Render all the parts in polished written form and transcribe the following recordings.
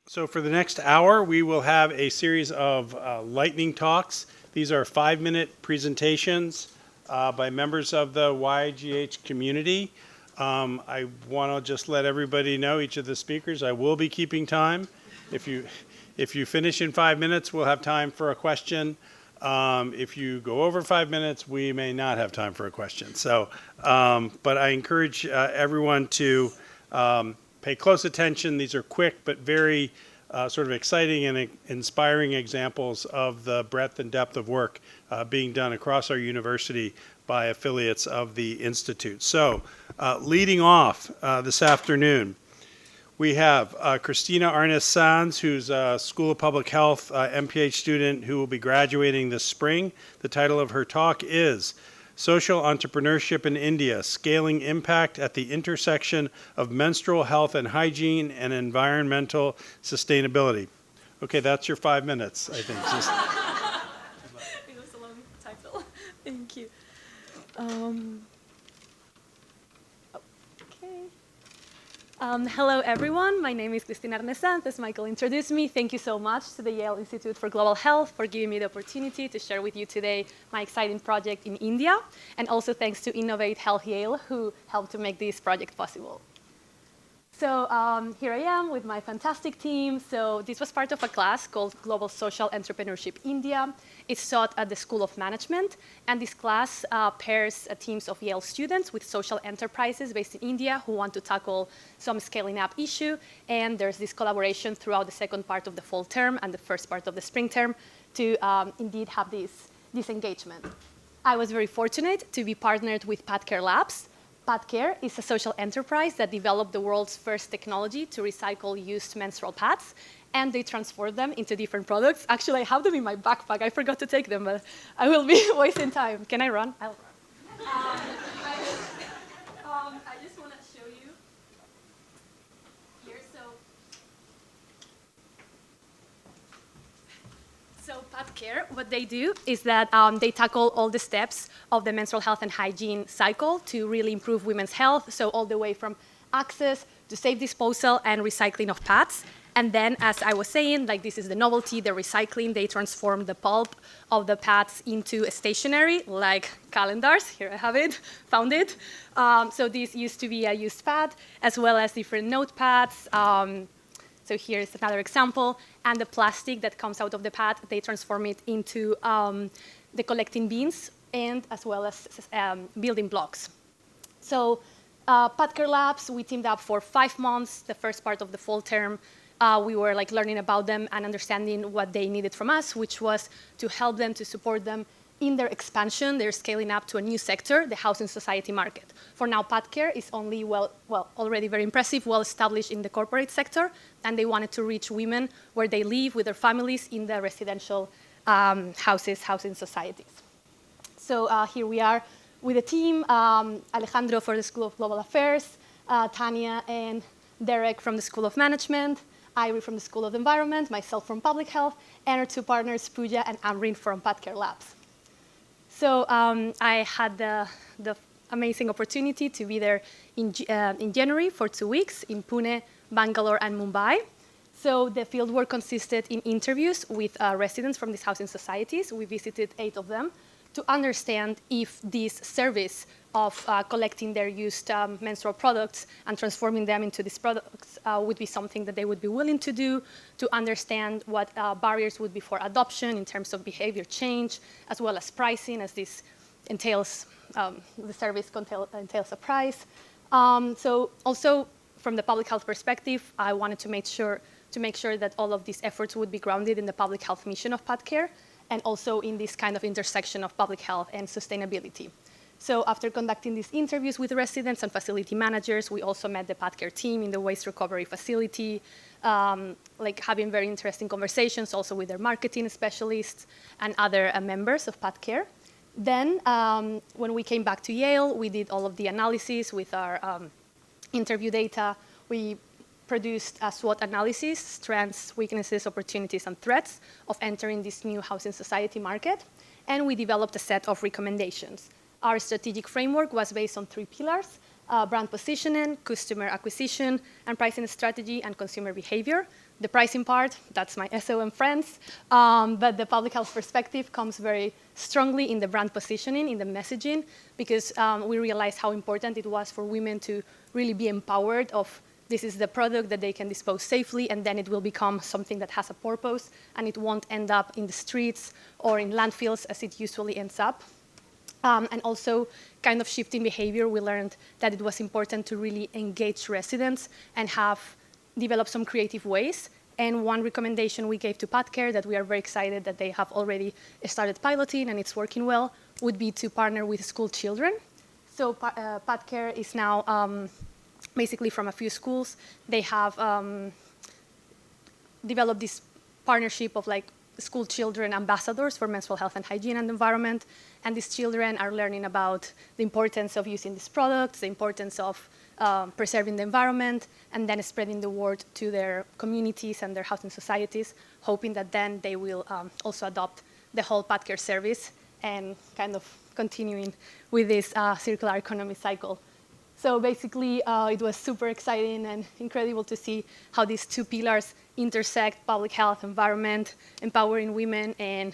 So for the next hour, we will have a series of lightning talks. These are 5-minute presentations by members of the YGH community. I want to just let everybody know, each of the speakers, I will be keeping time. If you finish in 5 minutes, we'll have time for a question. If you go over 5 minutes, we may not have time for a question. So, but I encourage everyone to pay close attention. These are quick but very sort of exciting and inspiring examples of the breadth and depth of work being done across our university by affiliates of the Institute. So, leading off this afternoon, we have Christina Arnes-Sanz, who's a School of Public Health MPH student who will be graduating this spring. The title of her talk is Social Entrepreneurship in India, Scaling Impact at the Intersection of Menstrual Health and Hygiene and Environmental Sustainability. Okay, that's your 5 minutes, I think. It was a long title. Thank you. Hello, everyone. My name is Christina Arnes-Sanz. As Michael introduced me, thank you so much to the Yale Institute for Global Health for giving me the opportunity to share with you today my exciting project in India. And also thanks to Innovate Health Yale, who helped to make this project possible. So here I am with my fantastic team. So this was part of a class called Global Social Entrepreneurship India. It's taught at the School of Management. And this class pairs teams of Yale students with social enterprises based in India who want to tackle some scaling up issue. And there's this collaboration throughout the second part of the fall term and the first part of the spring term to indeed have this engagement. I was very fortunate to be partnered with PadCare Labs. PadCare is a social enterprise that developed the world's first technology to recycle used menstrual pads, and they transform them into different products. Actually, I have them in my backpack. I forgot to take them, but I will be wasting time. Can I run? I'll run. I just want to show you here. So PadCare, what they do is that they tackle all the steps of the menstrual health and hygiene cycle to really improve women's health, so all the way from access to safe disposal and recycling of pads. And then, as I was saying, like this is the novelty, the recycling, they transform the pulp of the pads into a stationery, like calendars. Here I have it, found it. So this used to be a used pad, as well as different notepads. So here's another example. And the plastic that comes out of the pad, they transform it into the collecting bins and as well as building blocks. So PadCare Labs, we teamed up for 5 months. The first part of the fall term, we were like learning about them and understanding what they needed from us, which was to help them, to support them in their expansion. They're scaling up to a new sector, the housing society market. For now, PadCare is only already very impressive, well established in the corporate sector, and they wanted to reach women where they live with their families in the residential housing societies. So here we are with the team, Alejandro for the School of Global Affairs, Tanya and Derek from the School of Management, Irie from the School of Environment, myself from Public Health, and our 2 partners, Pooja and Amrin from PadCare Labs. So I had the amazing opportunity to be there in January for 2 weeks in Pune, Bangalore, and Mumbai. So the fieldwork consisted in interviews with residents from these housing societies. We visited 8 of them to understand if this service of collecting their used menstrual products and transforming them into these products would be something that they would be willing to do, to understand what barriers would be for adoption in terms of behavior change, as well as pricing, as this entails, the service entails a price. So also from the public health perspective, I wanted to make sure that all of these efforts would be grounded in the public health mission of PadCare, and also in this kind of intersection of public health and sustainability. So after conducting these interviews with residents and facility managers, we also met the PadCare team in the waste recovery facility, like having very interesting conversations also with their marketing specialists and other members of PadCare. Then when we came back to Yale, we did all of the analysis with our interview data. We produced a SWOT analysis, strengths, weaknesses, opportunities, and threats of entering this new housing society market. And we developed a set of recommendations. Our strategic framework was based on 3 pillars. brand positioning, customer acquisition, and pricing strategy and consumer behavior. The pricing part, that's my SOM friends, but the public health perspective comes very strongly in the brand positioning, in the messaging, because we realized how important it was for women to really be empowered of this is the product that they can dispose safely, and then it will become something that has a purpose, and it won't end up in the streets or in landfills as it usually ends up. And also, kind of shifting behavior, we learned that it was important to really engage residents and develop some creative ways. And one recommendation we gave to PatCare that we are very excited that they have already started piloting and it's working well would be to partner with school children. So PatCare is now basically from a few schools. They have developed this partnership of like school children ambassadors for menstrual health and hygiene and environment. And these children are learning about the importance of using these products, the importance of preserving the environment, and then spreading the word to their communities and their housing societies, hoping that then they will also adopt the whole PatCare service and kind of continuing with this circular economy cycle. So basically, it was super exciting and incredible to see how these two pillars intersect: public health, environment, empowering women, and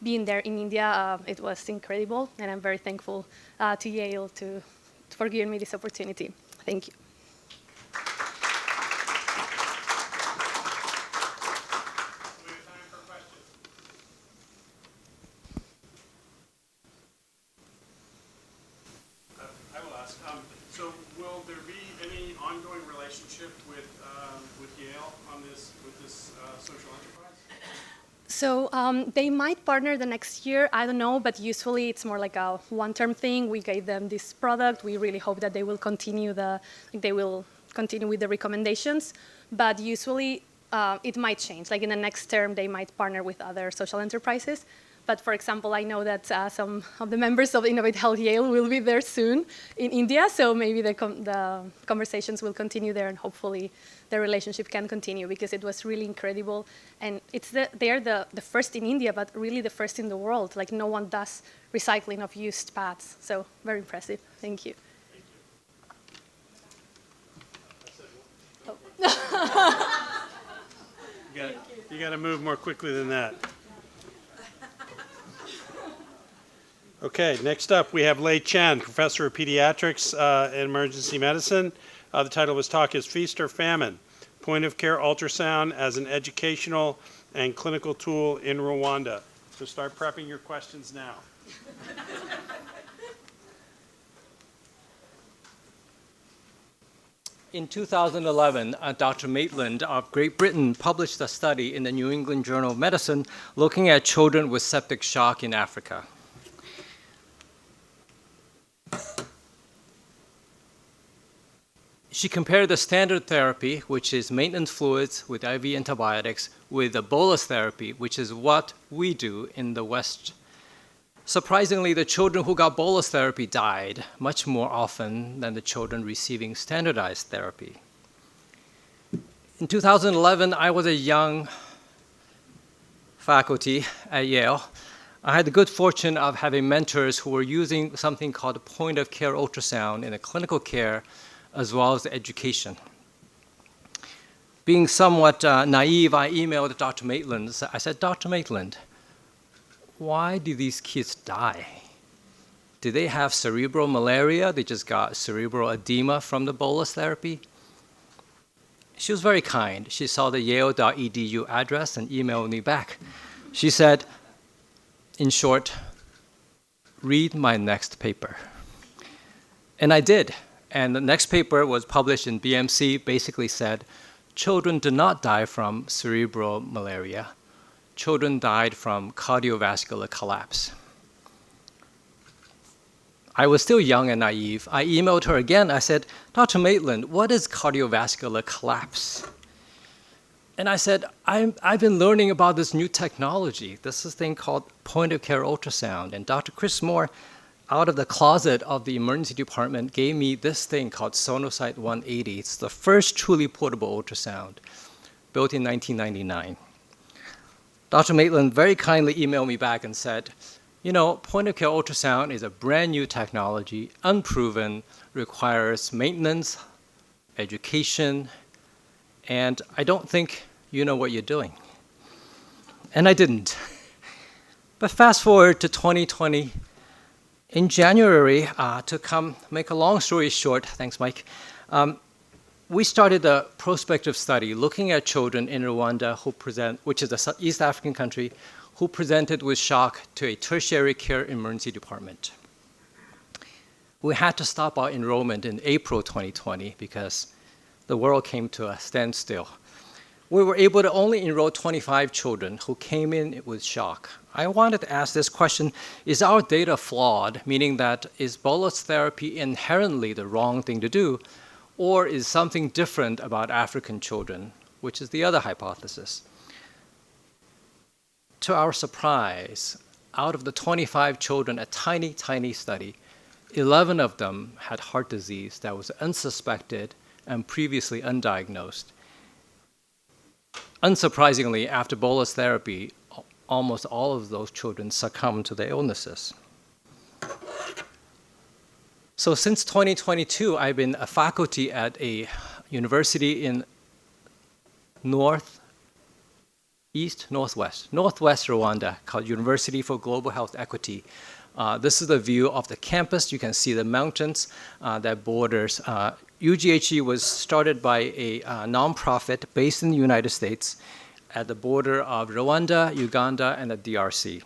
being there in India. It was incredible, and I'm very thankful to Yale for giving me this opportunity. Thank you. We have time for questions. I will ask. So, will there be any ongoing relationship with Yale on this social enterprise? So they might partner the next year. I don't know, but usually it's more like a one-term thing. We gave them this product. We really hope that they will continue with the recommendations. But usually it might change. Like in the next term, they might partner with other social enterprises. But for example, I know that some of the members of Innovate Health Yale will be there soon in India. So maybe the conversations will continue there, and hopefully the relationship can continue, because it was really incredible. And they're the first in India, but really the first in the world. Like no one does recycling of used pads. So very impressive. Thank you. You got to move more quickly than that. Okay, next up we have Lei Chen, Professor of Pediatrics and Emergency Medicine. The title of his talk is Feast or Famine: Point of Care Ultrasound as an Educational and Clinical Tool in Rwanda. So start prepping your questions now. In 2011, Dr. Maitland of Great Britain published a study in the New England Journal of Medicine looking at children with septic shock in Africa. She compared the standard therapy, which is maintenance fluids with IV antibiotics, with the bolus therapy, which is what we do in the West. Surprisingly, the children who got bolus therapy died much more often than the children receiving standardized therapy. In 2011, I was a young faculty at Yale. I had the good fortune of having mentors who were using something called point-of-care ultrasound in a clinical care as well as education. Being somewhat naive, I emailed Dr. Maitland. I said, Dr. Maitland, why do these kids die? Do they have cerebral malaria? They just got cerebral edema from the bolus therapy? She was very kind. She saw the yale.edu address and emailed me back. She said, in short, read my next paper. And I did. And the next paper was published in BMC, basically said, children do not die from cerebral malaria. Children died from cardiovascular collapse. I was still young and naive. I emailed her again. I said, Dr. Maitland, what is cardiovascular collapse? And I said, I've been learning about this new technology. This is a thing called point-of-care ultrasound. And Dr. Chris Moore, out of the closet of the emergency department, gave me this thing called Sonocyte 180. It's the first truly portable ultrasound, built in 1999. Dr. Maitland very kindly emailed me back and said, You know, point-of-care ultrasound is a brand new technology, unproven, requires maintenance, education, and I don't think you know what you're doing. And I didn't. But fast forward to 2020, in January, to make a long story short, thanks Mike, we started a prospective study looking at children in Rwanda which is an East African country, who presented with shock to a tertiary care emergency department. We had to stop our enrollment in April 2020 because the world came to a standstill. We were able to only enroll 25 children who came in with shock. I wanted to ask this question, is our data flawed, meaning that is bolus therapy inherently the wrong thing to do, or is something different about African children, which is the other hypothesis? To our surprise, out of the 25 children, a tiny, tiny study, 11 of them had heart disease that was unsuspected and previously undiagnosed. Unsurprisingly, after bolus therapy, almost all of those children succumbed to their illnesses. So since 2022, I've been a faculty at a university in northwest Rwanda called University for Global Health Equity. This is the view of the campus. You can see the mountains that borders. UGHE was started by a nonprofit based in the United States at the border of Rwanda, Uganda, and the DRC.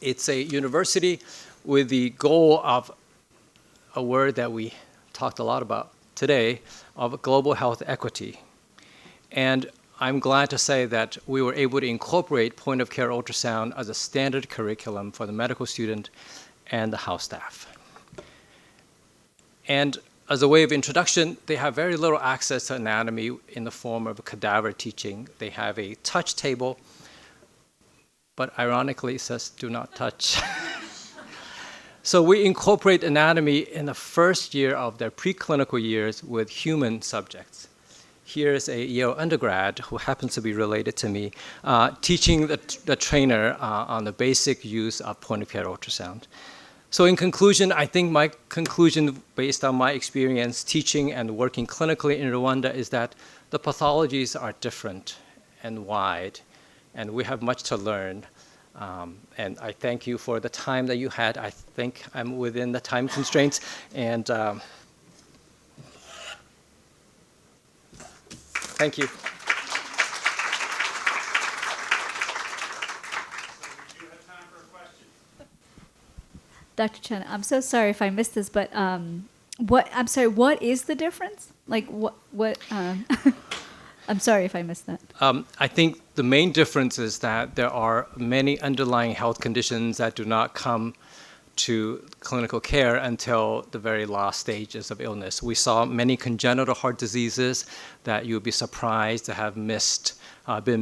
It's a university with the goal of a word that we talked a lot about today, of global health equity. And I'm glad to say that we were able to incorporate point-of-care ultrasound as a standard curriculum for the medical student and the house staff. And as a way of introduction, they have very little access to anatomy in the form of cadaver teaching. They have a touch table, but ironically it says do not touch. So we incorporate anatomy in the first year of their preclinical years with human subjects. Here's a Yale undergrad who happens to be related to me, teaching the trainer on the basic use of point-of-care ultrasound. So in conclusion, I think my conclusion based on my experience teaching and working clinically in Rwanda is that the pathologies are different and wide, and we have much to learn. And I thank you for the time that you had. I think I'm within the time constraints, and thank you. Dr. Chen, I'm so sorry if I missed this, but what is the difference? Like what I'm sorry if I missed that. I think the main difference is that there are many underlying health conditions that do not come to clinical care until the very last stages of illness. We saw many congenital heart diseases that you would be surprised to have been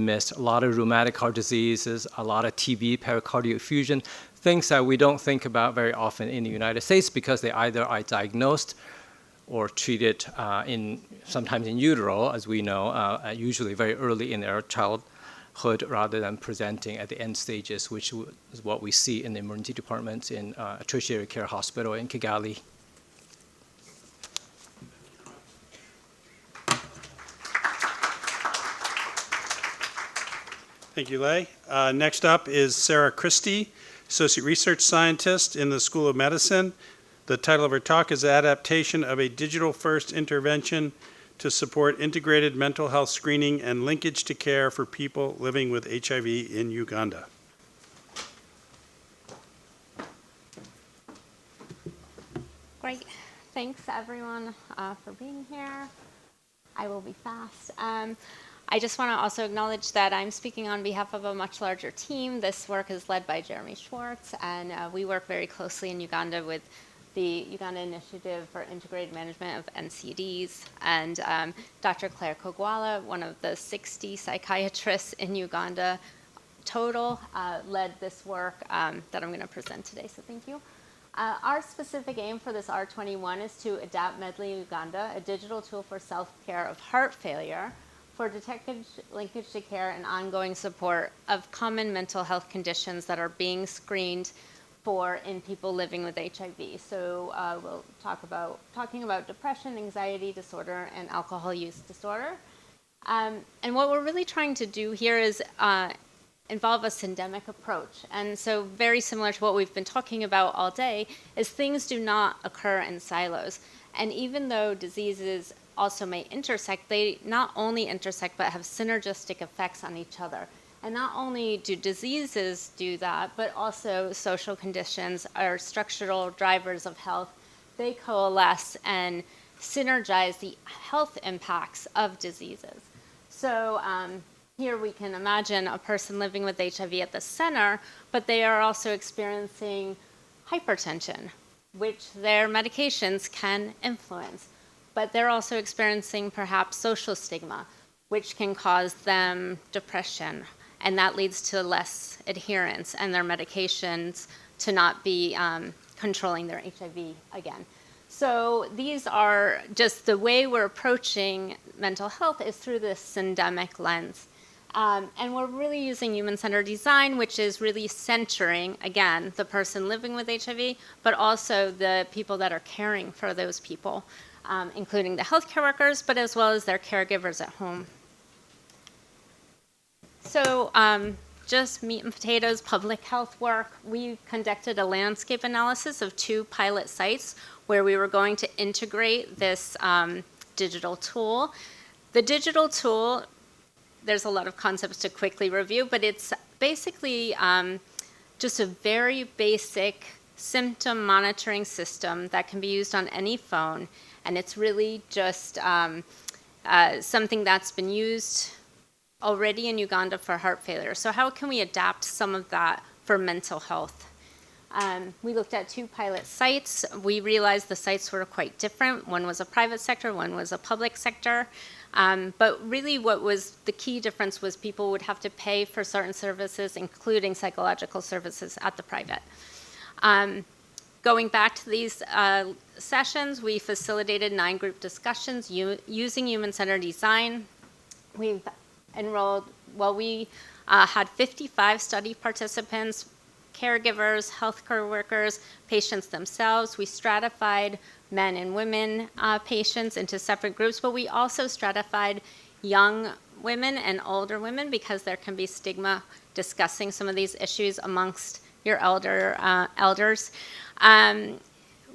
missed. A lot of rheumatic heart diseases, a lot of TB, pericardial effusion, things that we don't think about very often in the United States because they either are diagnosed or treated sometimes in utero, as we know, usually very early in their childhood rather than presenting at the end stages, which is what we see in the emergency departments in a tertiary care hospital in Kigali. Thank you, Lei. Next up is Sarah Christie, Associate Research Scientist in the School of Medicine. The title of her talk is Adaptation of a Digital-First Intervention to Support Integrated Mental Health Screening and Linkage to Care for People Living with HIV in Uganda. Great. Thanks, everyone, for being here. I will be fast. I just want to also acknowledge that I'm speaking on behalf of a much larger team. This work is led by Jeremy Schwartz, and we work very closely in Uganda with the Uganda Initiative for Integrated Management of NCDs, and Dr. Claire Kogwala, one of the 60 psychiatrists in Uganda total, led this work that I'm going to present today, so thank you. Our specific aim for this R21 is to adapt Medley Uganda, a digital tool for self-care of heart failure, for detected linkage to care and ongoing support of common mental health conditions that are being screened for in people living with HIV. So we'll talking about depression, anxiety disorder, and alcohol use disorder. And what we're really trying to do here is involve a syndemic approach. And so very similar to what we've been talking about all day is things do not occur in silos. And even though diseases also may intersect, they not only intersect but have synergistic effects on each other. And not only do diseases do that, but also social conditions are structural drivers of health. They coalesce and synergize the health impacts of diseases. So here we can imagine a person living with HIV at the center, but they are also experiencing hypertension, which their medications can influence. But they're also experiencing perhaps social stigma, which can cause them depression, and that leads to less adherence and their medications to not be controlling their HIV again. So these are just the way we're approaching mental health is through this syndemic lens. And we're really using human-centered design, which is really centering, again, the person living with HIV, but also the people that are caring for those people, including the healthcare workers, but as well as their caregivers at home. So just meat and potatoes, public health work. We conducted a landscape analysis of 2 pilot sites where we were going to integrate this digital tool. The digital tool, there's a lot of concepts to quickly review, but it's basically just a very basic symptom monitoring system that can be used on any phone. And it's really just something that's been used already in Uganda for heart failure. So how can we adapt some of that for mental health? We looked at 2 pilot sites. We realized the sites were quite different. One was a private sector, one was a public sector. But really what was the key difference was people would have to pay for certain services, including psychological services at the private. Going back to these sessions, we facilitated 9 group discussions using human-centered design. We've enrolled, we had 55 study participants, caregivers, healthcare workers, patients themselves. We stratified men and women patients into separate groups, but we also stratified young women and older women because there can be stigma discussing some of these issues amongst your elders.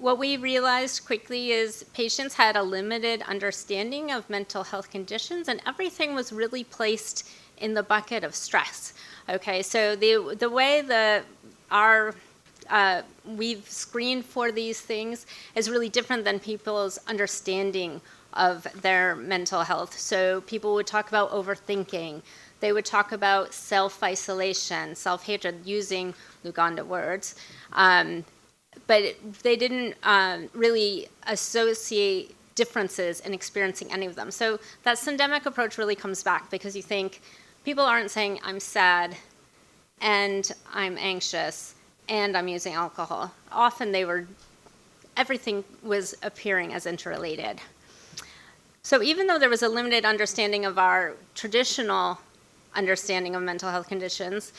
What we realized quickly is patients had a limited understanding of mental health conditions, and everything was really placed in the bucket of stress. Okay, so the way we've screened for these things is really different than people's understanding of their mental health. So people would talk about overthinking. They would talk about self-isolation, self-hatred, using Luganda words. But they didn't really associate differences in experiencing any of them. So that syndemic approach really comes back because you think people aren't saying, I'm sad and I'm anxious and I'm using alcohol. Often everything was appearing as interrelated. So even though there was a limited understanding of our traditional understanding of mental health conditions,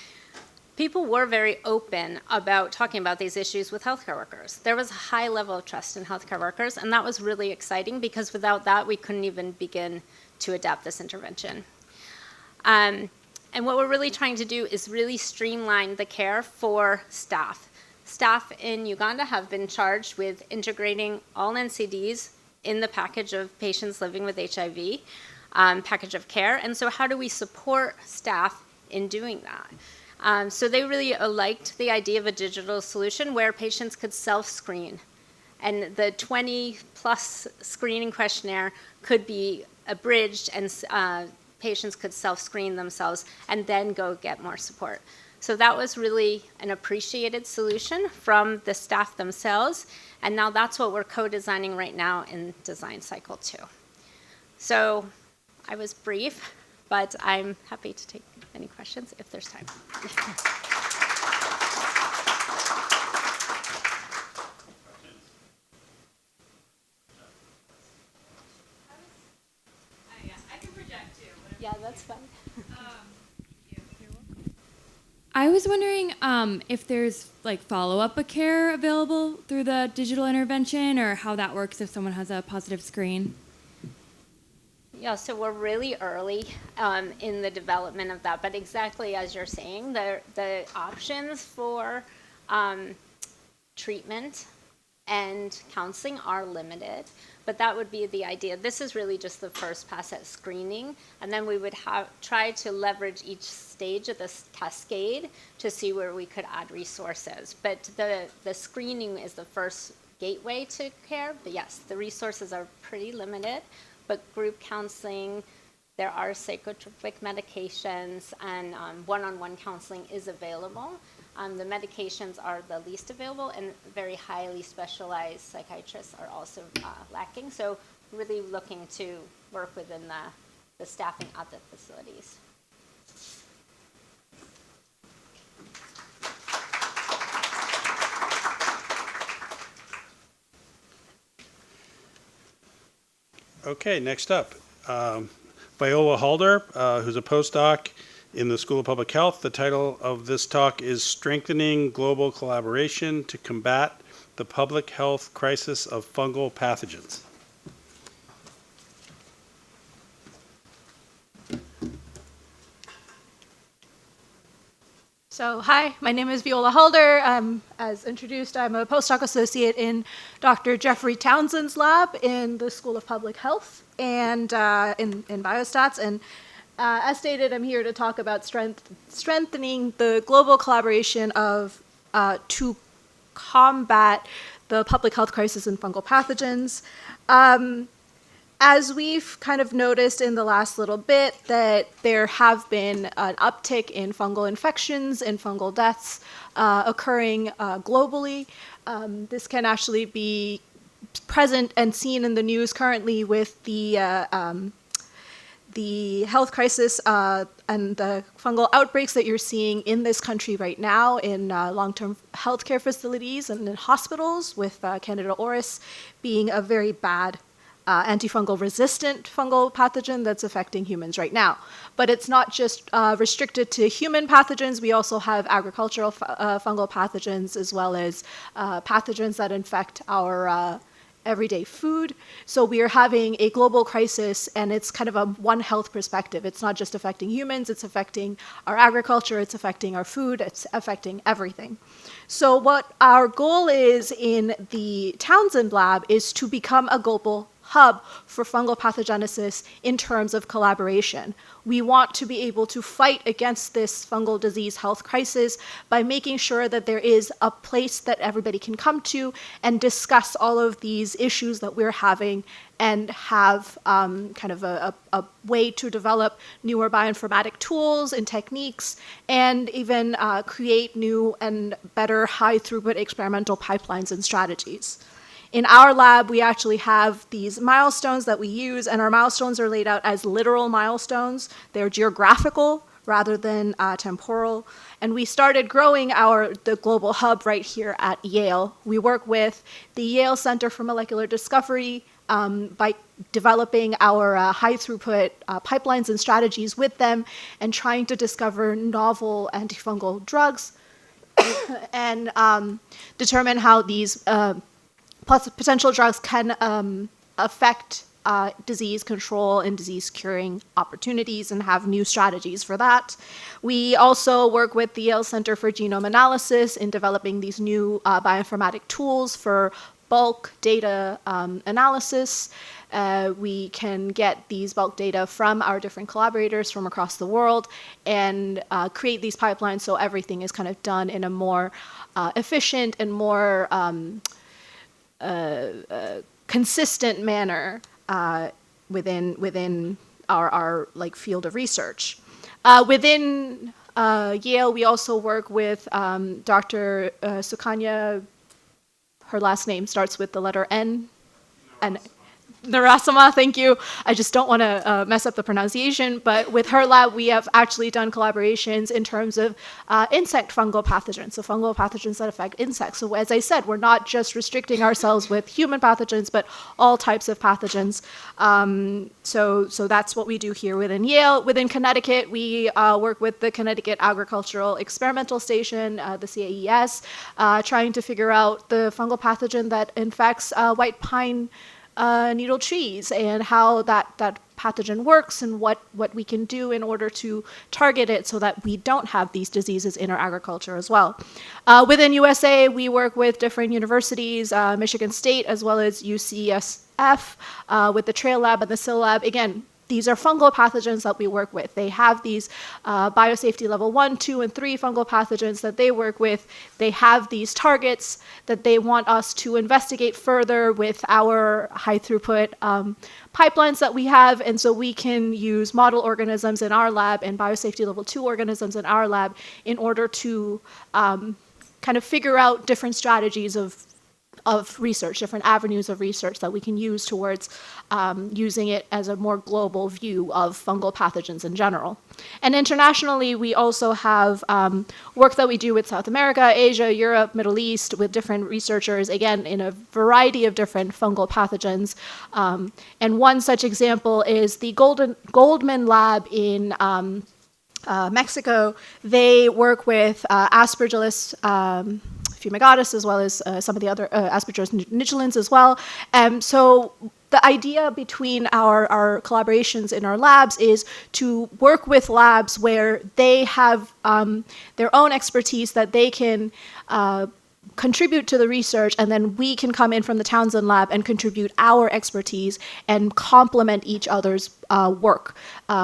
people were very open about talking about these issues with healthcare workers. There was a high level of trust in healthcare workers, and that was really exciting because without that, we couldn't even begin to adapt this intervention. And what we're really trying to do is really streamline the care for staff. Staff in Uganda have been charged with integrating all NCDs in the package of patients living with HIV, package of care. And so how do we support staff in doing that? So they really liked the idea of a digital solution where patients could self-screen. And the 20-plus screening questionnaire could be abridged and patients could self-screen themselves and then go get more support. So that was really an appreciated solution from the staff themselves. And now that's what we're co-designing right now in Design Cycle 2. So I was brief, but I'm happy to take any questions if there's time. I can project too. that's fine. I was wondering if there's like follow-up care available through the digital intervention, or how that works if someone has a positive screen. Yeah, so we're really early in the development of that, but exactly as you're saying, the options for treatment and counseling are limited, but that would be the idea. This is really just the first pass at screening, and then we would try to leverage each stage of this cascade to see where we could add resources. But the screening is the first gateway to care, but yes, the resources are pretty limited, but group counseling, there are psychotropic medications, and one-on-one counseling is available. The medications are the least available, and very highly specialized psychiatrists are also lacking. So really looking to work within the staffing at the facilities. Okay, next up, Viola Halder, who's a postdoc in the School of Public Health. The title of this talk is Strengthening Global Collaboration to Combat the Public Health Crisis of Fungal Pathogens. So hi, my name is Viola Halder. As introduced, I'm a postdoc associate in Dr. Jeffrey Townsend's lab in the School of Public Health and in biostats. And as stated, I'm here to talk about strengthening the global collaboration of to combat the public health crisis in fungal pathogens. As we've kind of noticed in the last little bit, that there have been an uptick in fungal infections and fungal deaths occurring globally. This can actually be present and seen in the news currently with the health crisis and the fungal outbreaks that you're seeing in this country right now in long-term healthcare facilities and in hospitals, with Candida auris being a very bad antifungal resistant fungal pathogen that's affecting humans right now. But it's not just restricted to human pathogens. We also have agricultural fungal pathogens, as well as pathogens that infect our everyday food. So we are having a global crisis, and it's kind of a One Health perspective. It's not just affecting humans, it's affecting our agriculture, it's affecting our food, it's affecting everything. So what our goal is in the Townsend lab is to become a global hub for fungal pathogenesis in terms of collaboration. We want to be able to fight against this fungal disease health crisis by making sure that there is a place that everybody can come to and discuss all of these issues that we're having, and have kind of a way to develop newer bioinformatic tools and techniques, and even create new and better high throughput experimental pipelines and strategies. In our lab, we actually have these milestones that we use, and our milestones are laid out as literal milestones. They're geographical rather than temporal. And we started growing the global hub right here at Yale. We work with the Yale Center for Molecular Discovery by developing our high throughput pipelines and strategies with them, and trying to discover novel antifungal drugs and determine how these potential drugs can affect disease control and disease curing opportunities, and have new strategies for that. We also work with the Yale Center for Genome Analysis in developing these new bioinformatic tools for bulk data analysis. We can get these bulk data from our different collaborators from across the world, and create these pipelines so everything is kind of done in a more efficient and more consistent manner within our like field of research. Within Yale, we also work with Dr. Sukanya. Her last name starts with the letter N, and Narasama, thank you. I just don't want to mess up the pronunciation, but with her lab, we have actually done collaborations in terms of insect fungal pathogens, so fungal pathogens that affect insects. So as I said, we're not just restricting ourselves with human pathogens, but all types of pathogens. So that's what we do here within Yale. Within Connecticut, we work with the Connecticut Agricultural Experimental Station, the CAES, trying to figure out the fungal pathogen that infects white pine needle trees and how that pathogen works and what we can do in order to target it so that we don't have these diseases in our agriculture as well. Within USA, we work with different universities, Michigan State as well as UCSF, with the Trail Lab and the SIL Lab. Again, these are fungal pathogens that we work with. They have these biosafety level 1, 2, and 3 fungal pathogens that they work with. They have these targets that they want us to investigate further with our high throughput pipelines that we have. And so we can use model organisms in our lab and biosafety level 2 organisms in our lab in order to kind of figure out different strategies of research, different avenues of research that we can use towards using it as a more global view of fungal pathogens in general. And internationally, we also have work that we do with South America, Asia, Europe, Middle East, with different researchers, again, in a variety of different fungal pathogens. And one such example is the Goldman Lab in Mexico. They work with Aspergillus fumigatus, as well as some of the other Aspergillus nigricans as well. So the idea between our collaborations in our labs is to work with labs where they have their own expertise that they can contribute to the research, and then we can come in from the Townsend Lab and contribute our expertise and complement each other's work.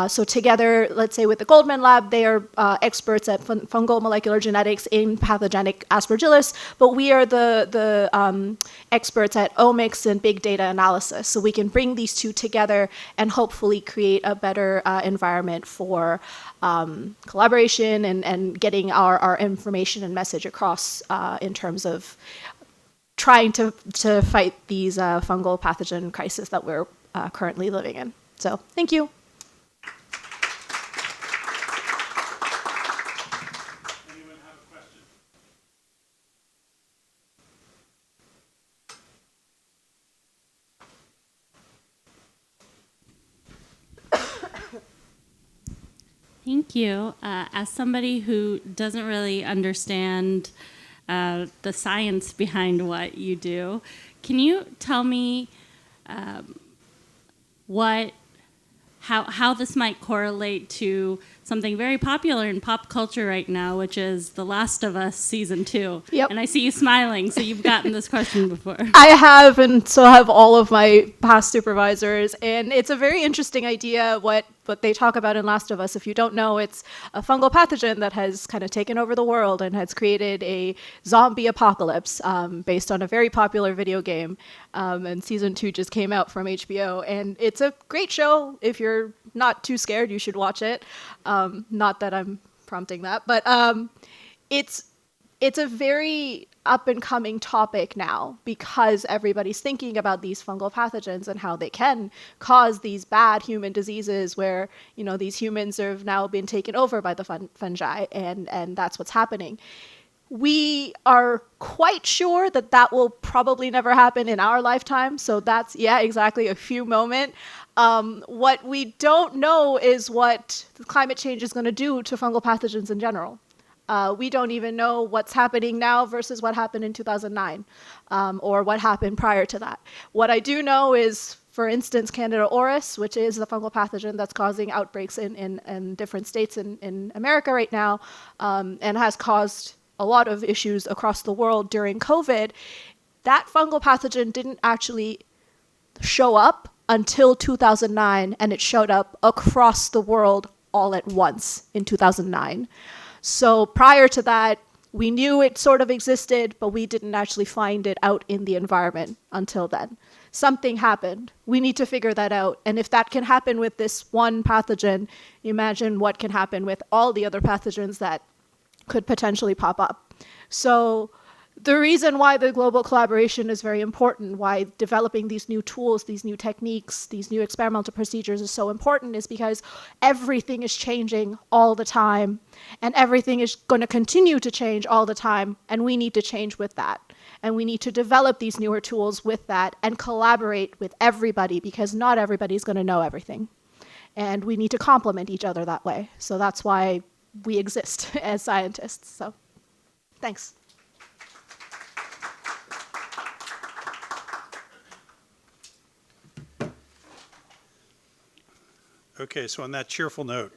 So together, let's say with the Goldman Lab, they are experts at fungal molecular genetics in pathogenic Aspergillus, but we are the experts at omics and big data analysis. So we can bring these two together and hopefully create a better environment for collaboration and getting our information and message across in terms of trying to fight these fungal pathogen crisis that we're currently living in. So thank you. Anyone have a question? Thank you. As somebody who doesn't really understand the science behind what you do, can you tell me how this might correlate to something very popular in pop culture right now, which is The Last of Us Season 2. Yep. And I see you smiling, so you've gotten this question before. I have, and so have all of my past supervisors. And it's a very interesting idea what they talk about in Last of Us. If you don't know, it's a fungal pathogen that has kind of taken over the world and has created a zombie apocalypse based on a very popular video game. And season 2 just came out from HBO. And it's a great show. If you're not too scared, you should watch it. Not that I'm prompting that, but it's a very up and coming topic now because everybody's thinking about these fungal pathogens and how they can cause these bad human diseases where, you know, these humans have now been taken over by the fungi, and that's what's happening. We are quite sure that will probably never happen in our lifetime. So that's, yeah, exactly, a few moment. What we don't know is what climate change is going to do to fungal pathogens in general. We don't even know what's happening now versus what happened in 2009 or what happened prior to that. What I do know is, for instance, Candida auris, which is the fungal pathogen that's causing outbreaks in different states in America right now, and has caused a lot of issues across the world during COVID. That fungal pathogen didn't actually show up until 2009, and it showed up across the world all at once in 2009. So prior to that, we knew it sort of existed, but we didn't actually find it out in the environment until then. Something happened. We need to figure that out. And if that can happen with this one pathogen, imagine what can happen with all the other pathogens that could potentially pop up. So the reason why the global collaboration is very important, why developing these new tools, these new techniques, these new experimental procedures is so important is because everything is changing all the time, and everything is going to continue to change all the time, and we need to change with that. And we need to develop these newer tools with that and collaborate with everybody, because not everybody's going to know everything. And we need to complement each other that way. So that's why we exist as scientists. So thanks. Okay, so on that cheerful note,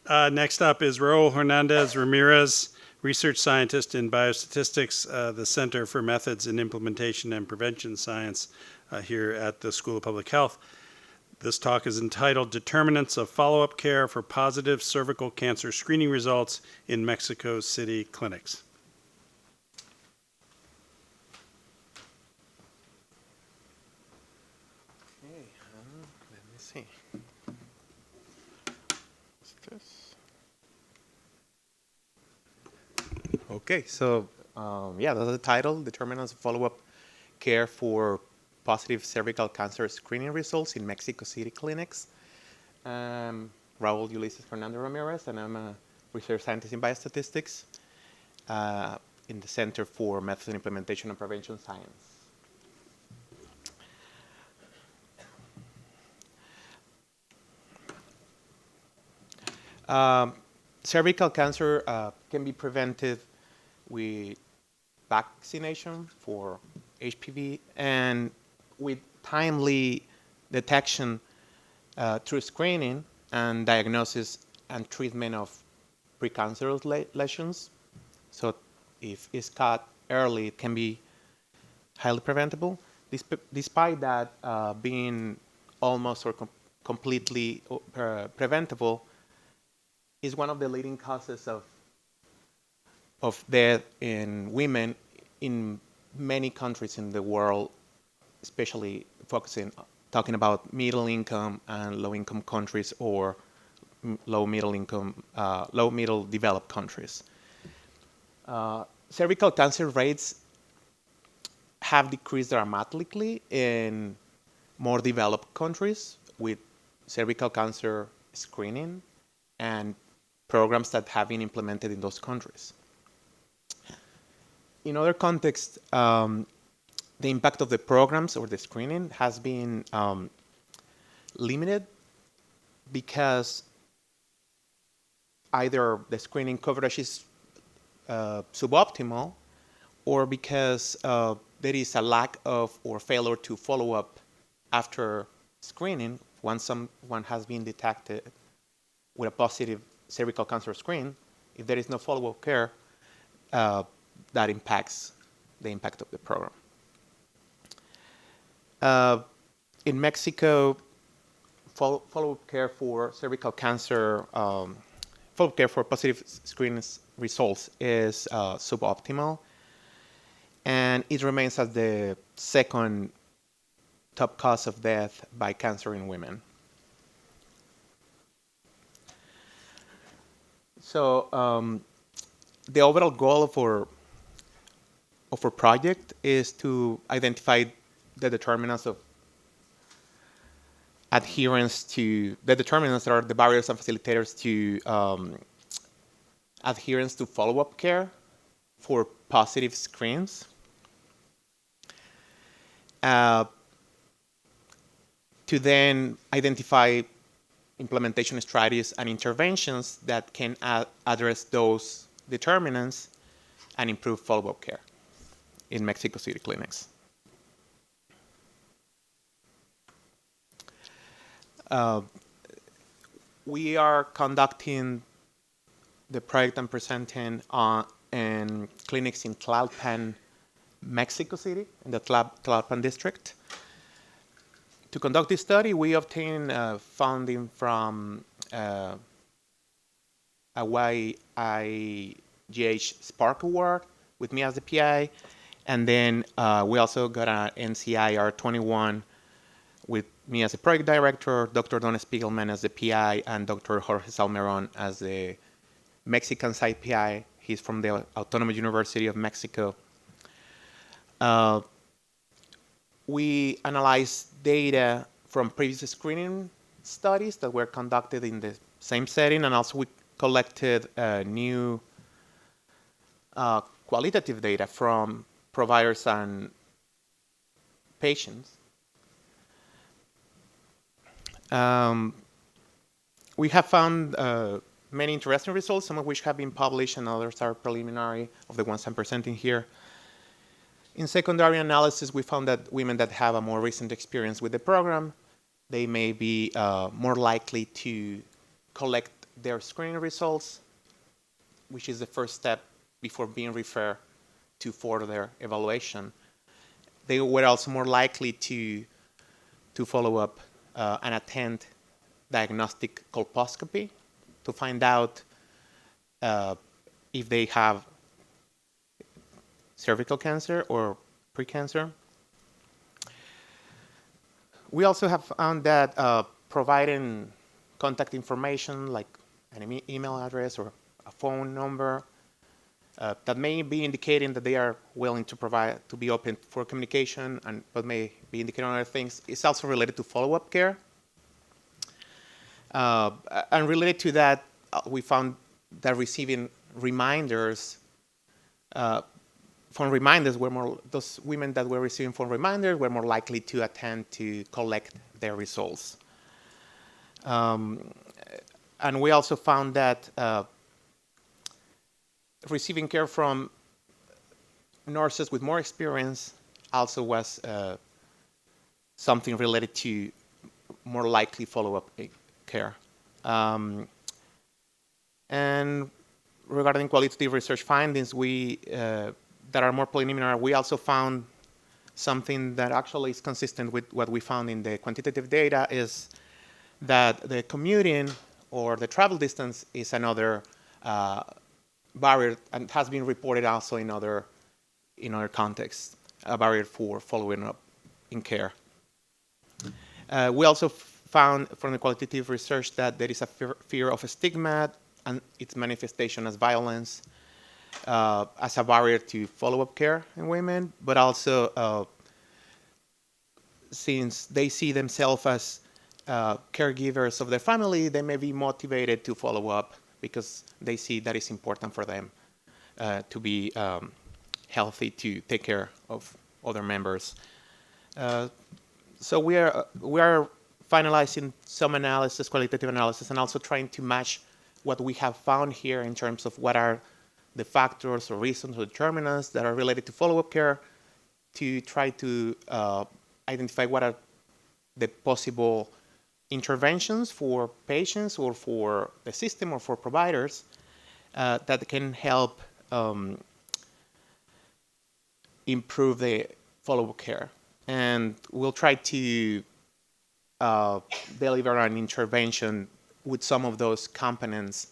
next up is Raul Hernandez Ramirez, research scientist in biostatistics, the Center for Methods in Implementation and Prevention Science here at the School of Public Health. This talk is entitled Determinants of Follow-Up Care for Positive Cervical Cancer Screening Results in Mexico City Clinics. Let me see. What's this? Okay, so yeah, that's the title, Determinants of Follow-Up Care for Positive Cervical Cancer Screening Results in Mexico City Clinics. Raul Ulises Fernandez Ramirez, and I'm a research scientist in biostatistics in the Center for Methods in Implementation and Prevention Science. Cervical cancer can be prevented with vaccination for HPV and with timely detection through screening and diagnosis and treatment of precancerous lesions. So if it's caught early, it can be highly preventable. Despite that being almost or completely preventable, is one of the leading causes of death in women in many countries in the world, especially talking about middle income and low income countries or low middle developed countries. Cervical cancer rates have decreased dramatically in more developed countries with cervical cancer screening and programs that have been implemented in those countries. In other contexts, the impact of the programs or the screening has been limited because either the screening coverage is suboptimal or because there is a lack of or failure to follow up after screening once someone has been detected with a positive cervical cancer screen. If there is no follow-up care, that impacts the impact of the program. In Mexico, follow-up care for cervical cancer, follow-up care for positive screening results is suboptimal, and it remains as the second top cause of death by cancer in women. So the overall goal of our project is to identify the determinants of adherence to, the determinants that are the barriers and facilitators to adherence to follow-up care for positive screens. To then identify implementation strategies and interventions that can address those determinants and improve follow-up care in Mexico City clinics. We are conducting the project and presenting in clinics in Tlalpan, Mexico City, in the Tlalpan district. To conduct this study, we obtained funding from a YIGH Spark Award with me as the PI, and then we also got an NCIR 21 with me as the project director, Dr. Don Spiegelman as the PI, and Dr. Jorge Salmeron as the Mexican site PI He's from the Autonomous University of Mexico. We analyzed data from previous screening studies that were conducted in the same setting, and also we collected new qualitative data from providers and patients. We have found many interesting results, some of which have been published and others are preliminary of the ones I'm presenting here. In secondary analysis, we found that women that have a more recent experience with the program, they may be more likely to collect their screening results, which is the first step before being referred to further evaluation. They were also more likely to follow up and attend diagnostic colposcopy to find out if they have cervical cancer or precancer. We also have found that providing contact information like an email address or a phone number that may be indicating that they are willing to be open for communication, but may be indicating other things, is also related to follow-up care. And related to that, we found that receiving reminders, phone reminders were more, those women that were receiving phone reminders were more likely to attend to collect their results. And we also found that receiving care from nurses with more experience also was something related to more likely follow-up care. And regarding qualitative research findings, that are more preliminary, we also found something that actually is consistent with what we found in the quantitative data, is that the commuting or the travel distance is another barrier, and has been reported also in other contexts, a barrier for following up in care. We also found from the qualitative research that there is a fear of a stigma and its manifestation as violence as a barrier to follow-up care in women, but also since they see themselves as caregivers of their family, they may be motivated to follow up because they see that it's important for them to be healthy, to take care of other members. So we are finalizing some analysis, qualitative analysis, and also trying to match what we have found here in terms of what are the factors or reasons or determinants that are related to follow-up care, to try to identify what are the possible interventions for patients or for the system or for providers that can help improve the follow-up care. And we'll try to deliver an intervention with some of those components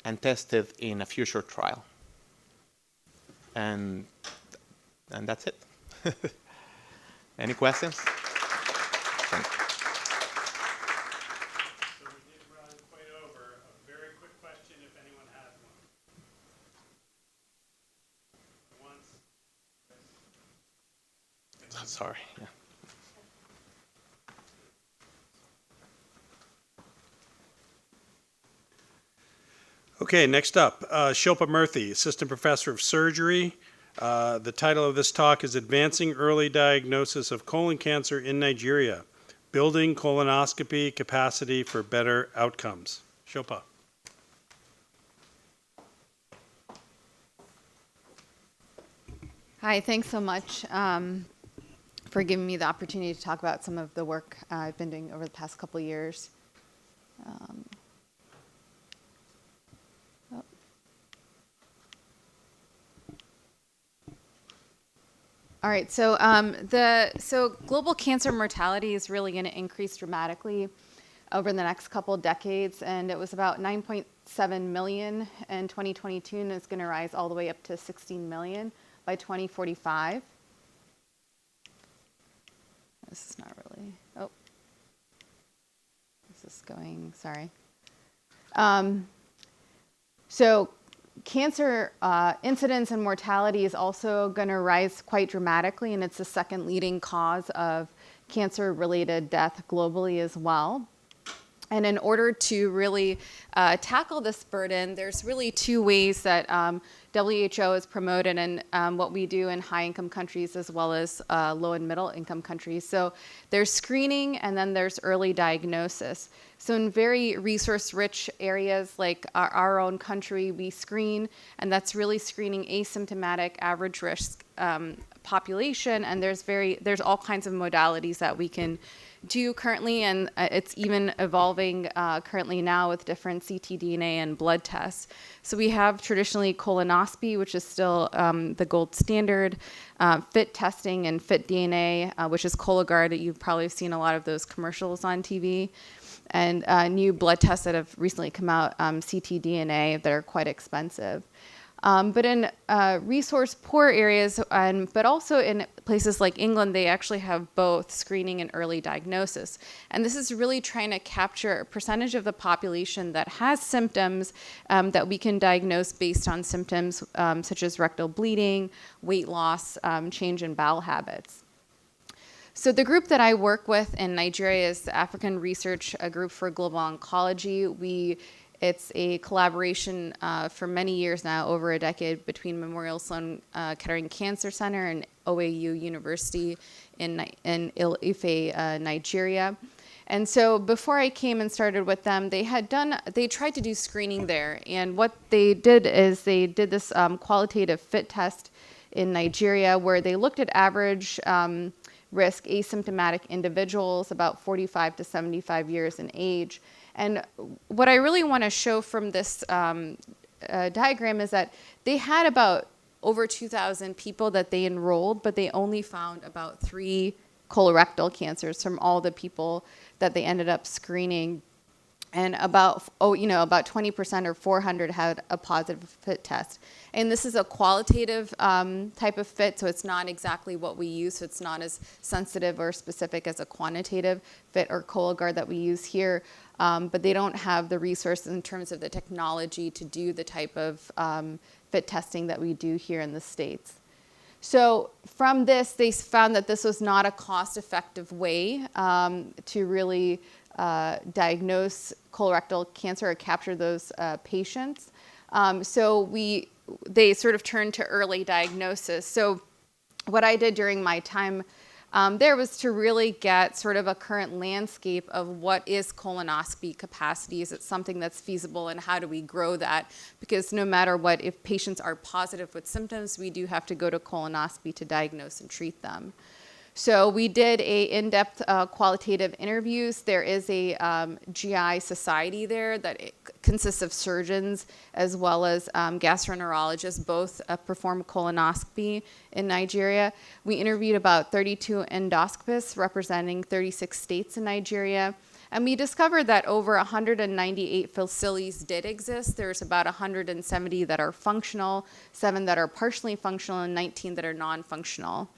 and tested in a future trial. And that's it. Any questions? Thank you. So we did run quite over. A very quick question if anyone has one. Once. Sorry. Yeah. Okay, next up, Shilpa Murthy, Assistant Professor of Surgery. The title of this talk is Advancing Early Diagnosis of Colon Cancer in Nigeria, Building Colonoscopy Capacity for Better Outcomes. Shilpa. Hi, thanks so much for giving me the opportunity to talk about some of the work I've been doing over the past couple of years. All right, so global cancer mortality is really going to increase dramatically over the next couple of decades, and it was about 9.7 million in 2022, and it's going to rise all the way up to 16 million by 2045. This is not really, oh, this is going, sorry. So cancer incidence and mortality is also going to rise quite dramatically, and it's the second leading cause of cancer-related death globally as well. And in order to really tackle this burden, there's really two ways that WHO is promoted and what we do in high-income countries as well as low and middle-income countries. So there's screening, and then there's early diagnosis. So in very resource-rich areas like our own country, we screen, and that's really screening asymptomatic average risk population, and there's all kinds of modalities that we can do currently, and it's even evolving currently now with different ctDNA and blood tests. So we have traditionally colonoscopy, which is still the gold standard, FIT testing and FIT DNA, which is Cologuard. You've probably seen a lot of those commercials on TV, and new blood tests that have recently come out, ctDNA, that are quite expensive. But in resource-poor areas, but also in places like England, they actually have both screening and early diagnosis. And this is really trying to capture a percentage of the population that has symptoms that we can diagnose based on symptoms such as rectal bleeding, weight loss, change in bowel habits. So the group that I work with in Nigeria is the African Research Group for Global Oncology. It's a collaboration for many years now, over a decade, between Memorial Sloan Kettering Cancer Center and OAU University in Ile-Ife, Nigeria. And so before I came and started with them, they tried to do screening there. And what they did is they did this qualitative FIT test in Nigeria, where they looked at average risk asymptomatic individuals about 45 to 75 years in age. And what I really want to show from this diagram is that they had about over 2,000 people that they enrolled, but they only found about 3 colorectal cancers from all the people that they ended up screening. And about 20% or 400 had a positive FIT test. And this is a qualitative type of FIT, so it's not exactly what we use, so it's not as sensitive or specific as a quantitative FIT or Cologuard that we use here. But they don't have the resources in terms of the technology to do the type of FIT testing that we do here in the States. So from this, they found that this was not a cost-effective way to really diagnose colorectal cancer or capture those patients. So they sort of turned to early diagnosis. So what I did during my time there was to really get sort of a current landscape of what is colonoscopy capacity. Is it something that's feasible, and how do we grow that? Because no matter what, if patients are positive with symptoms, we do have to go to colonoscopy to diagnose and treat them. So we did a in-depth qualitative interviews. There is a GI society there that consists of surgeons as well as gastroenterologists, both perform colonoscopy in Nigeria. We interviewed about 32 endoscopists representing 36 states in Nigeria. And we discovered that over 198 facilities did exist. There's about 170 that are functional, 7 that are partially functional, and 19 that are non-functional.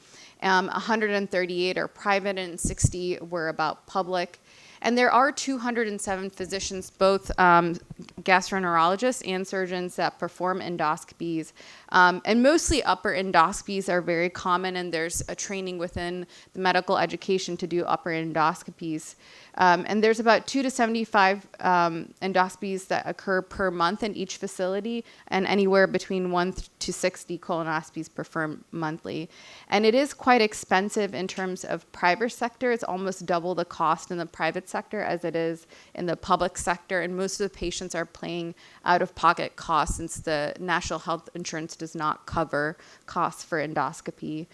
138 are private, and 60 were about public. And there are 207 physicians, both gastroenterologists and surgeons, that perform endoscopies. And mostly upper endoscopies are very common, and there's a training within the medical education to do upper endoscopies. And there's about 2 to 75 endoscopies that occur per month in each facility, and anywhere between 1 to 60 colonoscopies performed monthly. And it is quite expensive in terms of private sector. It's almost double the cost in the private sector as it is in the public sector, and most of the patients are paying out-of-pocket costs since the National Health Insurance does not cover costs for endoscopy.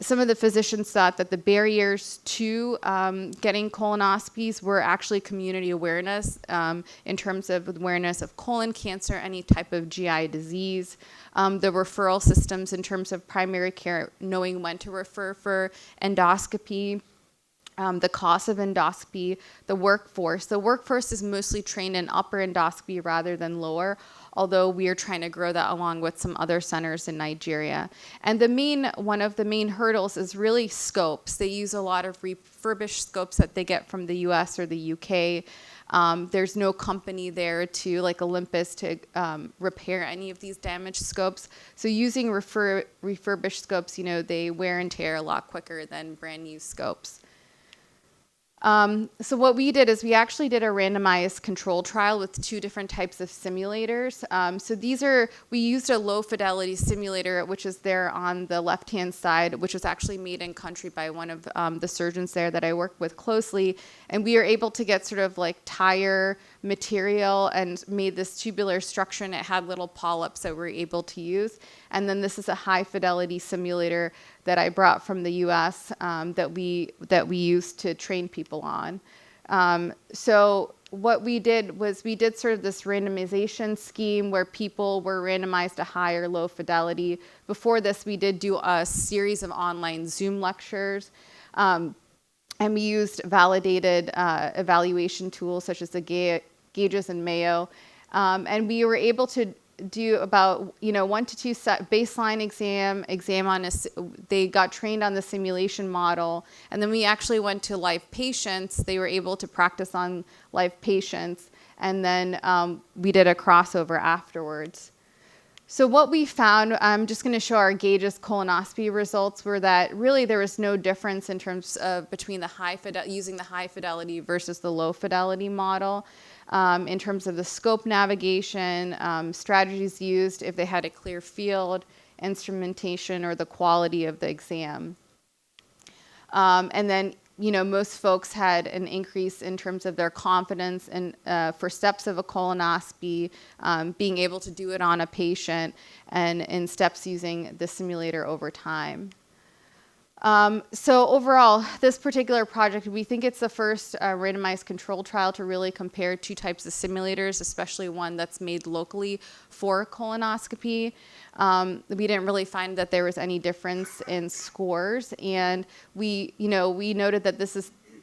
Some of the physicians thought that the barriers to getting colonoscopies were actually community awareness in terms of awareness of colon cancer, any type of GI disease, the referral systems in terms of primary care, knowing when to refer for endoscopy, the cost of endoscopy, the workforce. The workforce is mostly trained in upper endoscopy rather than lower, although we are trying to grow that along with some other centers in Nigeria. And one of the main hurdles is really scopes. They use a lot of refurbished scopes that they get from the US or the UK. There's no company there to, like Olympus, to repair any of these damaged scopes. So using refurbished scopes, they wear and tear a lot quicker than brand new scopes. So what we did is we actually did a randomized control trial with 2 different types of simulators. So we used a low fidelity simulator, which is there on the left-hand side, which was actually made in country by one of the surgeons there that I work with closely. And we were able to get sort of like tire material and made this tubular structure, and it had little polyps that we're able to use. And then this is a high fidelity simulator that I brought from the US that we used to train people on. So what we did was we did sort of this randomization scheme where people were randomized to high or low fidelity. Before this, we did do a series of online Zoom lectures. And we used validated evaluation tools such as the Gauges and Mayo. And we were able to do about 1 to 2 baseline exam on they got trained on the simulation model, and then we actually went to live patients. They were able to practice on live patients, and then we did a crossover afterwards. So what we found, I'm just going to show our Gauges colonoscopy results, were that really there was no difference in terms of between using the high fidelity versus the low fidelity model. In terms of the scope navigation, strategies used, if they had a clear field, instrumentation, or the quality of the exam. And then, most folks had an increase in terms of their confidence in, for steps of a colonoscopy, being able to do it on a patient, and in steps using the simulator over time. So overall, this particular project, we think it's the first randomized control trial to really compare 2 types of simulators, especially one that's made locally for colonoscopy. We didn't really find that there was any difference in scores, and we noted that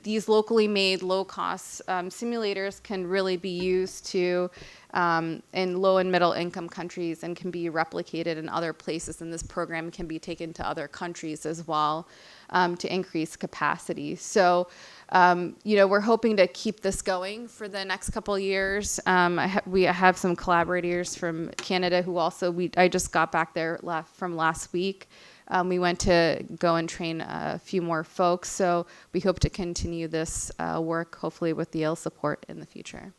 these locally made low-cost simulators can really be used in low and middle income countries and can be replicated in other places, and this program can be taken to other countries as well to increase capacity. So, we're hoping to keep this going for the next couple of years. We have some collaborators from Canada who also, I just got back there from last week. We went to go and train a few more folks, so we hope to continue this work, hopefully with the Yale support in the future.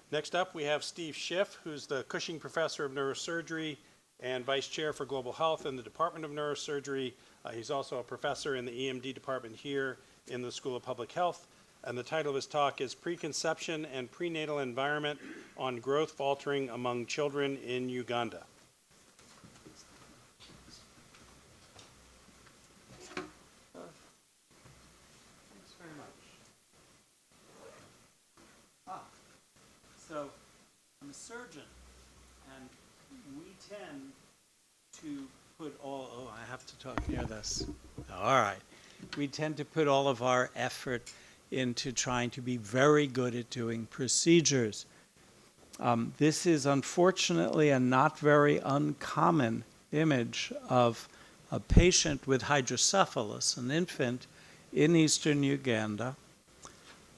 Next up, we have Steve Schiff, who's the Cushing Professor of Neurosurgery and Vice Chair for Global Health in the Department of Neurosurgery. He's also a professor in the EMD department here in the School of Public Health. And the title of his talk is Preconception and Prenatal Environment on Growth Faltering Among Children in Uganda. So I'm a surgeon, and we tend to put I have to talk near this. All right. We tend to put all of our effort into trying to be very good at doing procedures. This is unfortunately a not very uncommon image of a patient with hydrocephalus, an infant in eastern Uganda.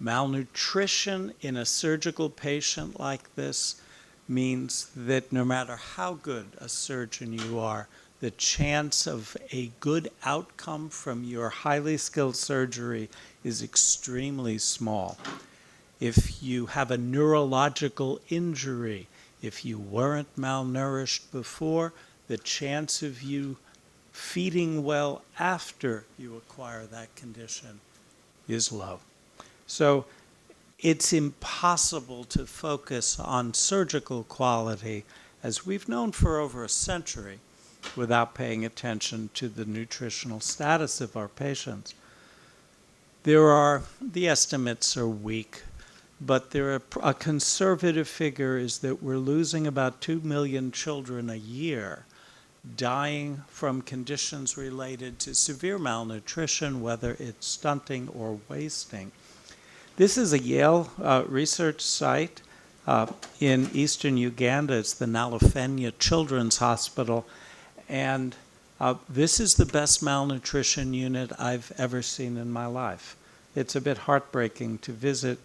Malnutrition in a surgical patient like this means that no matter how good a surgeon you are, the chance of a good outcome from your highly skilled surgery is extremely small. If you have a neurological injury, if you weren't malnourished before, the chance of you feeding well after you acquire that condition is low. So it's impossible to focus on surgical quality, as we've known for over a century, without paying attention to the nutritional status of our patients. The estimates are weak, but a conservative figure is that we're losing about 2 million children a year dying from conditions related to severe malnutrition, whether it's stunting or wasting. This is a Yale research site in eastern Uganda. It's the Nalufenya Children's Hospital. And this is the best malnutrition unit I've ever seen in my life. It's a bit heartbreaking to visit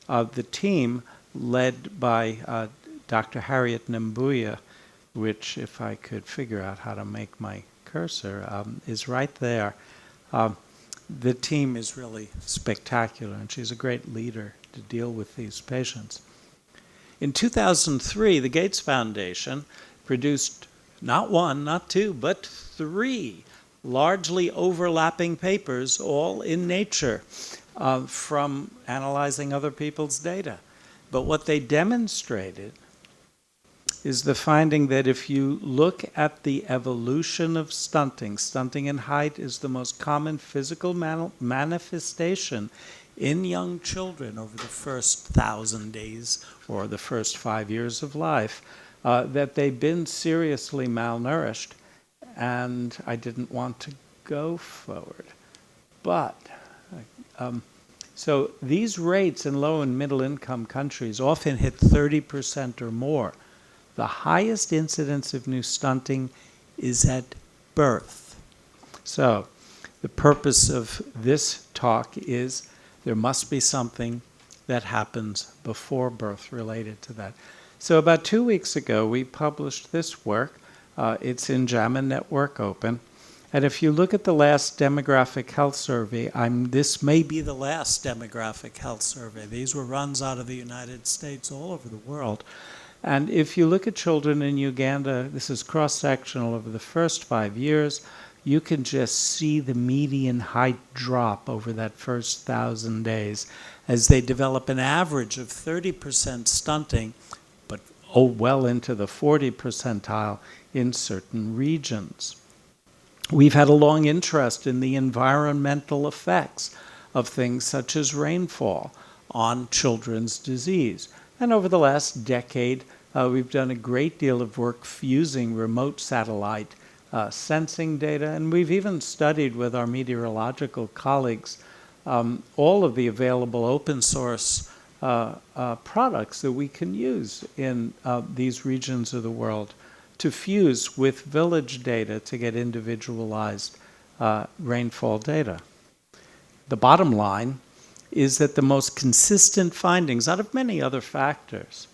the team led by Dr. Harriet Nambuya, which, if I could figure out how to make my cursor, is right there. The team is really spectacular, and she's a great leader to deal with these patients. In 2003, the Gates Foundation produced not one, not two, but 3 largely overlapping papers, all in Nature, from analyzing other people's data. But what they demonstrated is the finding that if you look at the evolution of stunting, stunting in height is the most common physical manifestation in young children over the first 1,000 days or the first 5 years of life, that they've been seriously malnourished. And I didn't want to go forward. But, so these rates in low and middle income countries often hit 30% or more. The highest incidence of new stunting is at birth. So the purpose of this talk is there must be something that happens before birth related to that. So about 2 weeks ago, we published this work. It's in JAMA Network Open. And if you look at the last demographic health survey, this may be the last demographic health survey. These were runs out of the United States all over the world. And if you look at children in Uganda, this is cross-sectional over the first 5 years, you can just see the median height drop over that first 1,000 days as they develop an average of 30% stunting, but well into the 40 percentile in certain regions. We've had a long interest in the environmental effects of things such as rainfall on children's disease. And over the last decade, we've done a great deal of work using remote satellite sensing data, and we've even studied with our meteorological colleagues all of the available open source products that we can use in these regions of the world to fuse with village data to get individualized rainfall data. The bottom line is that the most consistent findings, out of many other factors,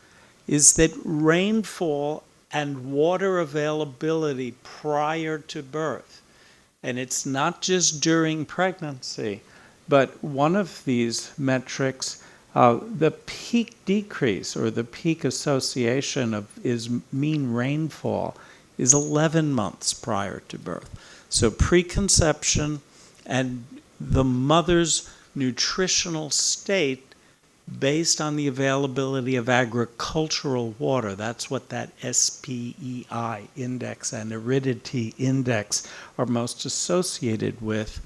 is that rainfall and water availability prior to birth, and it's not just during pregnancy, but one of these metrics, the peak decrease or the peak association is mean rainfall is 11 months prior to birth. So preconception and the mother's nutritional state based on the availability of agricultural water. That's what that SPEI index and aridity index are most associated with,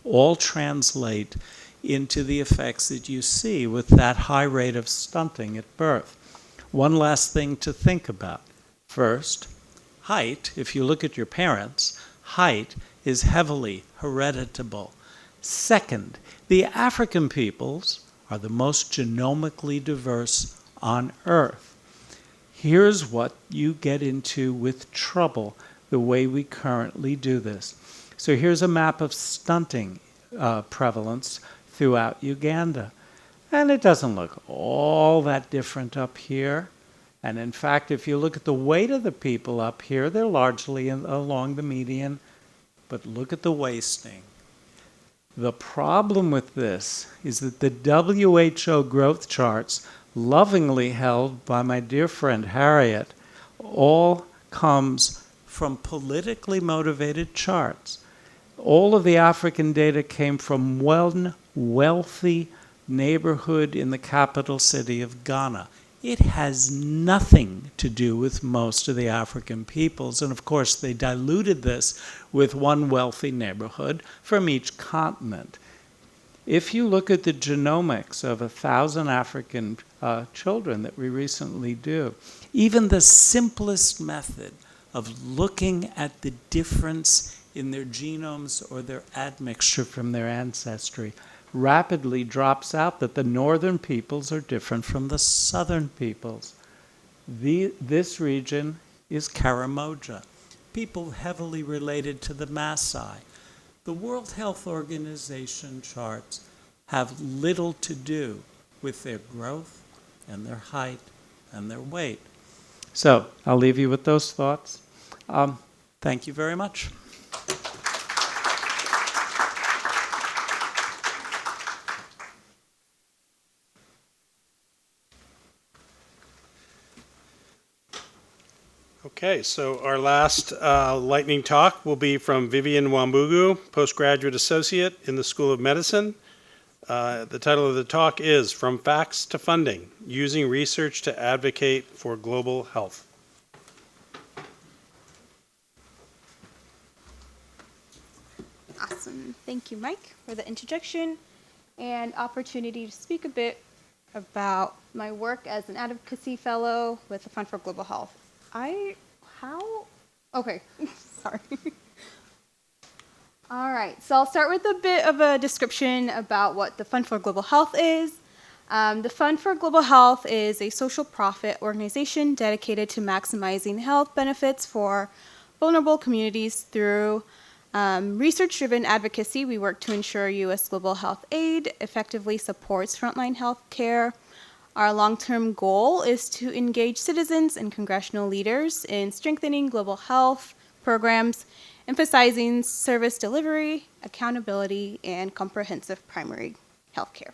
all translate into the effects that you see with that high rate of stunting at birth. One last thing to think about. First, height. If you look at your parents, height is heavily hereditable. Second, the African peoples are the most genomically diverse on Earth. Here's what you get into with trouble the way we currently do this. So here's a map of stunting prevalence throughout Uganda. And it doesn't look all that different up here. And in fact, if you look at the weight of the people up here, they're largely along the median. But look at the wasting. The problem with this is that the WHO growth charts, lovingly held by my dear friend Harriet, all comes from politically motivated charts. All of the African data came from one wealthy neighborhood in the capital city of Ghana. It has nothing to do with most of the African peoples. And of course, they diluted this with one wealthy neighborhood from each continent. If you look at the genomics of 1,000 African children that we recently do, even the simplest method of looking at the difference in their genomes or their admixture from their ancestry rapidly drops out that the northern peoples are different from the southern peoples. This region is Karamoja, people heavily related to the Maasai. The World Health Organization charts have little to do with their growth and their height and their weight. So I'll leave you with those thoughts. Thank you very much. Okay, so our last lightning talk will be from Vivian Wambugu, postgraduate associate in the School of Medicine. The title of the talk is From Facts to Funding, Using Research to Advocate for Global Health. Awesome. Thank you, Mike, for the introduction and opportunity to speak a bit about my work as an advocacy fellow with the Fund for Global Health. Okay, sorry. All right, so I'll start with a bit of a description about what the Fund for Global Health is. The Fund for Global Health is a social profit organization dedicated to maximizing health benefits for vulnerable communities through research-driven advocacy. We work to ensure U.S. global health aid effectively supports frontline health care. Our long-term goal is to engage citizens and congressional leaders in strengthening global health programs, emphasizing service delivery, accountability, and comprehensive primary health care.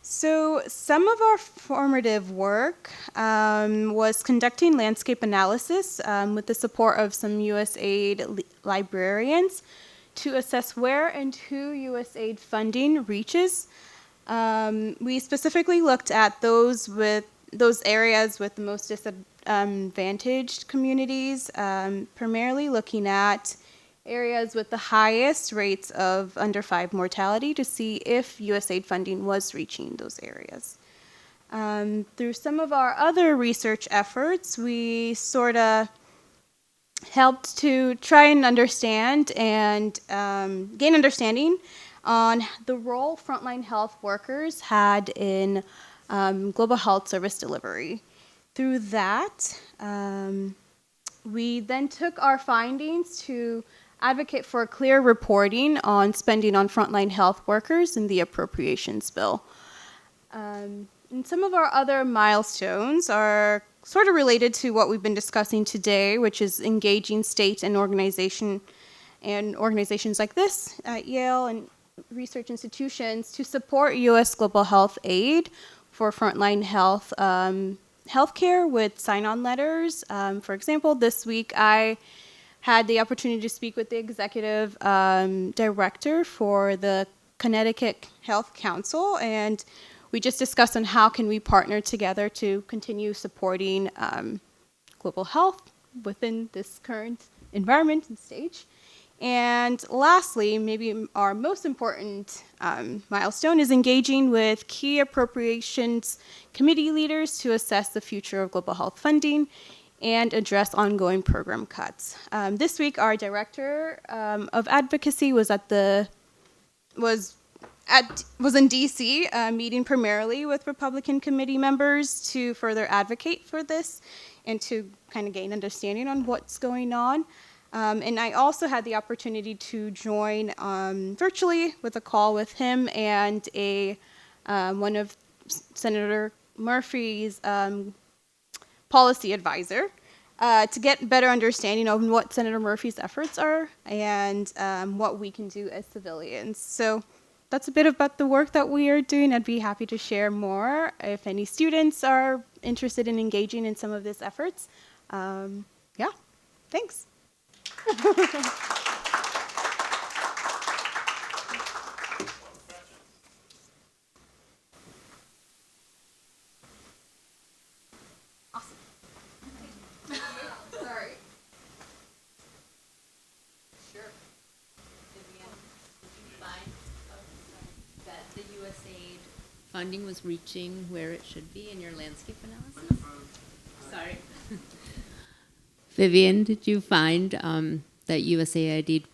So some of our formative work was conducting landscape analysis with the support of some USAID librarians to assess where and who USAID funding reaches. We specifically looked at those areas with the most disadvantaged communities, primarily looking at areas with the highest rates of under 5 mortality to see if USAID funding was reaching those areas. Through some of our other research efforts, we sort of helped to try and understand and gain understanding on the role frontline health workers had in global health service delivery. Through that, we then took our findings to advocate for clear reporting on spending on frontline health workers in the appropriations bill. And some of our other milestones are sort of related to what we've been discussing today, which is engaging state and organizations like this at Yale and research institutions to support U.S. global health aid for frontline health healthcare with sign-on letters. For example, this week I had the opportunity to speak with the executive director for the Connecticut Health Council, and we just discussed on how can we partner together to continue supporting global health within this current environment and stage. And lastly, maybe our most important milestone is engaging with key appropriations committee leaders to assess the future of global health funding and address ongoing program cuts. This week, our director of advocacy was in DC, meeting primarily with Republican committee members to further advocate for this and to kind of gain understanding on what's going on. And I also had the opportunity to join virtually with a call with him and one of Senator Murphy's policy advisor to get better understanding of what Senator Murphy's efforts are and what we can do as civilians. So that's a bit about the work that we are doing. I'd be happy to share more if any students are interested in engaging in some of these efforts. Yeah, thanks. Awesome. Sorry. Sure. Vivian, did you find that the USAID funding was reaching where it should be in your landscape analysis? Sorry. Vivian, did you find that USAID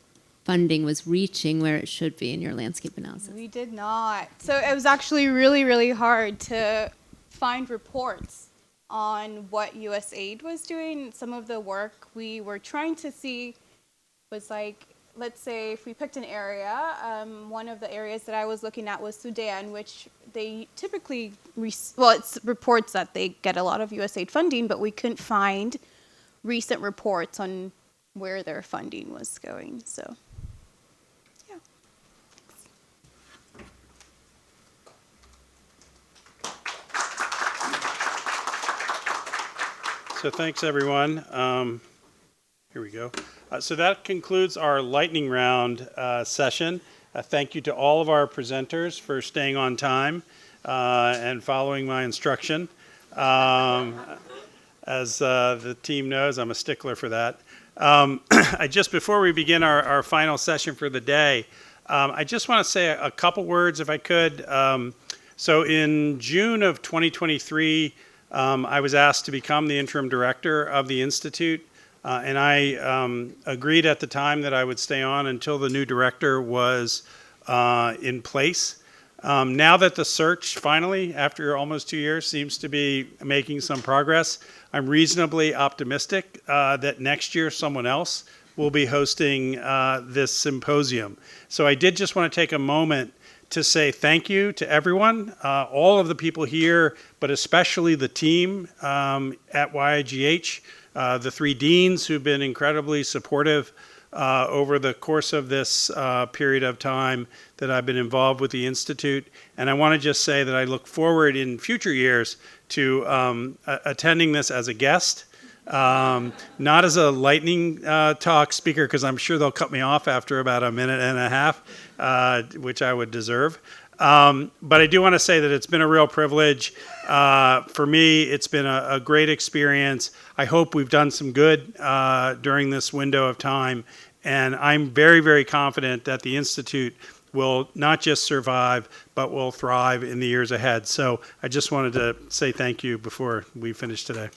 funding was reaching where it should be in your landscape analysis? We did not. So it was actually really, really hard to find reports on what USAID was doing. Some of the work we were trying to see was like, let's say if we picked an area, one of the areas that I was looking at was Sudan, which they typically, it's reports that they get a lot of USAID funding, but we couldn't find recent reports on where their funding was going. So, yeah. So thanks, everyone. Here we go. So that concludes our lightning round session. Thank you to all of our presenters for staying on time and following my instruction. As the team knows, I'm a stickler for that. Just before we begin our final session for the day, I just want to say a couple words, if I could. So in June of 2023, I was asked to become the interim director of the Institute. And I agreed at the time that I would stay on until the new director was in place. Now that the search finally, after almost 2 years, seems to be making some progress, I'm reasonably optimistic that next year someone else will be hosting this symposium. So I did just want to take a moment to say thank you to everyone, all of the people here, but especially the team at YIGH. The three deans who've been incredibly supportive over the course of this period of time that I've been involved with the Institute. And I want to just say that I look forward in future years to attending this as a guest, not as a lightning talk speaker, because I'm sure they'll cut me off after about a minute and a half, which I would deserve. But I do want to say that it's been a real privilege. For me, it's been a great experience. I hope we've done some good during this window of time. And I'm very, very confident that the Institute will not just survive, but will thrive in the years ahead. So I just wanted to say thank you before we finish today.